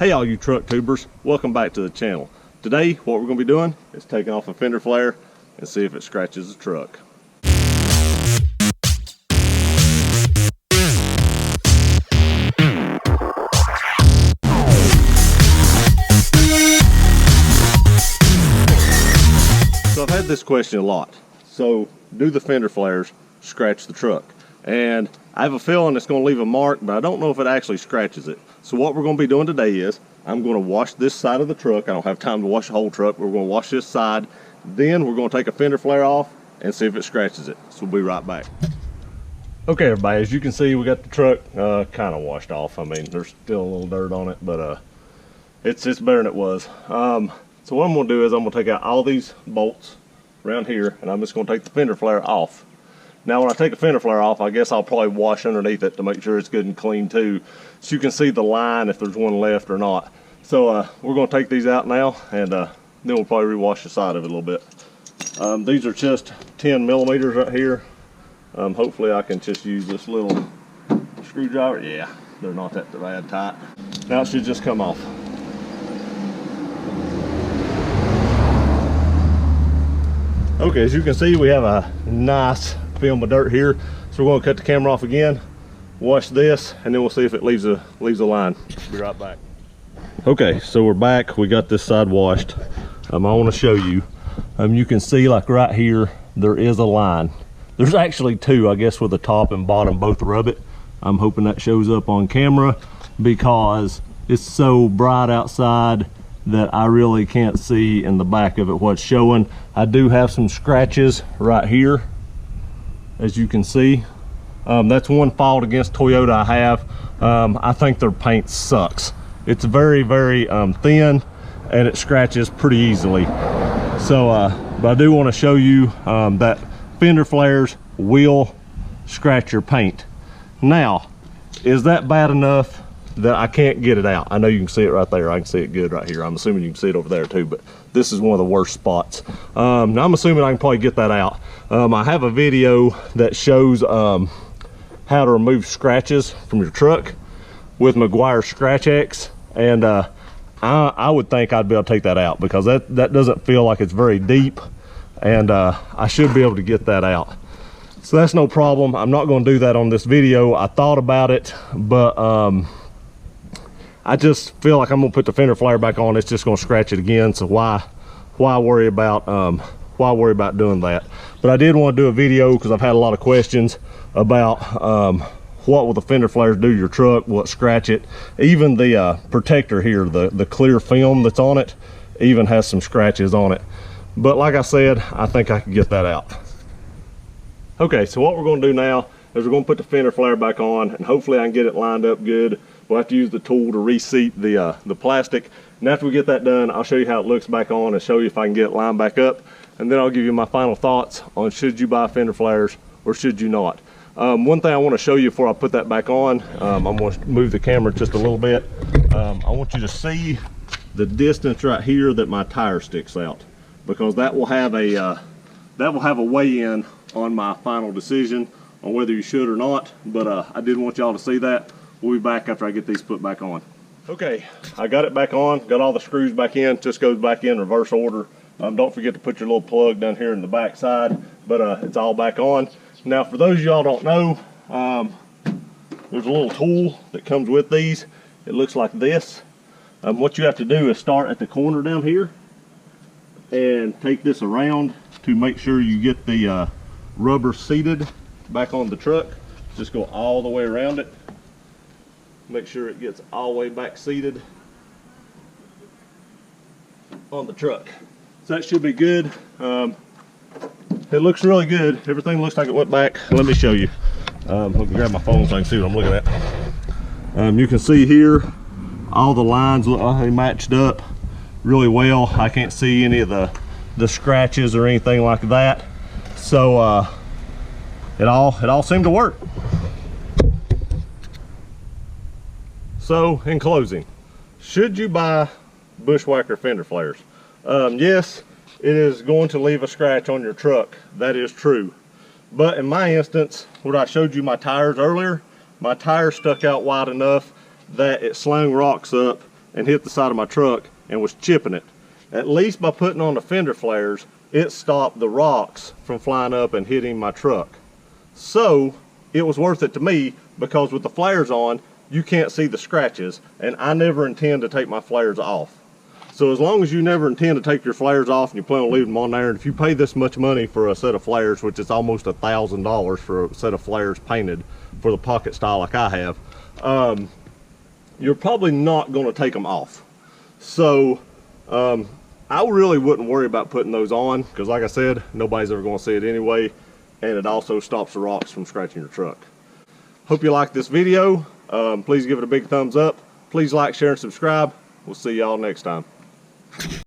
Hey all you truck tubers, welcome back to the channel. Today what we're going to be doing is taking off a fender flare and see if it scratches the truck. So I've had this question a lot. So do the fender flares scratch the truck? And I have a feeling it's going to leave a mark, but I don't know if it actually scratches it. So what we're going to be doing today is I'm going to wash this side of the truck. I don't have time to wash the whole truck. We're going to wash this side. Then we're going to take a fender flare off and see if it scratches it. So we'll be right back. Okay, everybody, as you can see, we got the truck kind of washed off. I mean, there's still a little dirt on it, but it's better than it was. So what I'm going to do is I'm going to take out all these bolts around here, and I'm just going to take the fender flare off. Now when I take a fender flare off, I guess I'll probably wash underneath it to make sure it's good and clean too, so you can see the line if there's one left or not. So we're going to take these out now, and then we'll probably rewash the side of it a little bit. These are just 10 millimeters right here. Hopefully I can just use this little screwdriver. Yeah, they're not that bad tight. Now it should just come off. Okay, as you can see, we have a nice film of dirt here, so we're going to cut the camera off again, wash this, and then we'll see if it leaves a line. Be right back. Okay, so we're back. We got this side washed. I want to show you. You can see, like right here, there is a line. There's actually two, I guess, where the top and bottom both rub it. I'm hoping that shows up on camera because it's so bright outside that I really can't see in the back of it what's showing. I do have some scratches right here, as you can see. That's one fault against Toyota I have. I think their paint sucks. It's very, very thin, and it scratches pretty easily. So, but I do want to show you that fender flares will scratch your paint. Now, is that bad enough that I can't get it out? I know you can see it right there. I can see it good right here. I'm assuming you can see it over there too, but this is one of the worst spots. Now I'm assuming I can probably get that out. I have a video that shows how to remove scratches from your truck with Meguiar's Scratch X, and I would think I'd be able to take that out because that doesn't feel like it's very deep, and I should be able to get that out. So that's no problem. I'm not going to do that on this video. I thought about it, but I just feel like I'm gonna put the fender flare back on. It's just gonna scratch it again. So why worry about doing that? But I did want to do a video because I've had a lot of questions about what will the fender flares do to your truck? Will it scratch it? Even the protector here, the clear film that's on it, even has some scratches on it. But like I said, I think I can get that out. Okay, so what we're gonna do now is we're gonna put the fender flare back on, and hopefully I can get it lined up good. We'll have to use the tool to reseat the plastic, and after we get that done, I'll show you how it looks back on and show you if I can get it lined back up, and then I'll give you my final thoughts on should you buy fender flares or should you not. One thing I want to show you before I put that back on, I'm going to move the camera just a little bit. I want you to see the distance right here that my tire sticks out, because that will have a weigh-in on my final decision on whether you should or not. But I did want y'all to see that. We'll be back after I get these put back on. Okay, I got it back on, got all the screws back in, just goes back in reverse order. Don't forget to put your little plug down here in the back side, but it's all back on. Now for those of y'all don't know, there's a little tool that comes with these. It looks like this. What you have to do is start at the corner down here and take this around to make sure you get the rubber seated back on the truck. Just go all the way around it. Make sure it gets all the way back seated on the truck. So that should be good. It looks really good. Everything looks like it went back. Let me show you. Let me grab my phone so I can see what I'm looking at. You can see here all the lines look like they matched up really well. I can't see any of the scratches or anything like that. So it all seemed to work. So in closing, should you buy Bushwacker fender flares? Yes, it is going to leave a scratch on your truck. That is true. But in my instance, when I showed you my tires earlier, my tires stuck out wide enough that it slung rocks up and hit the side of my truck and was chipping it. At least by putting on the fender flares, it stopped the rocks from flying up and hitting my truck. So it was worth it to me, because with the flares on, you can't see the scratches, and I never intend to take my flares off. So as long as you never intend to take your flares off and you plan on leaving them on there, and if you pay this much money for a set of flares, which is almost $1,000 for a set of flares painted for the pocket style like I have, you're probably not going to take them off. So I really wouldn't worry about putting those on, because like I said, nobody's ever going to see it anyway, and it also stops the rocks from scratching your truck. Hope you liked this video. Please give it a big thumbs up. Please like, share, and subscribe. We'll see y'all next time.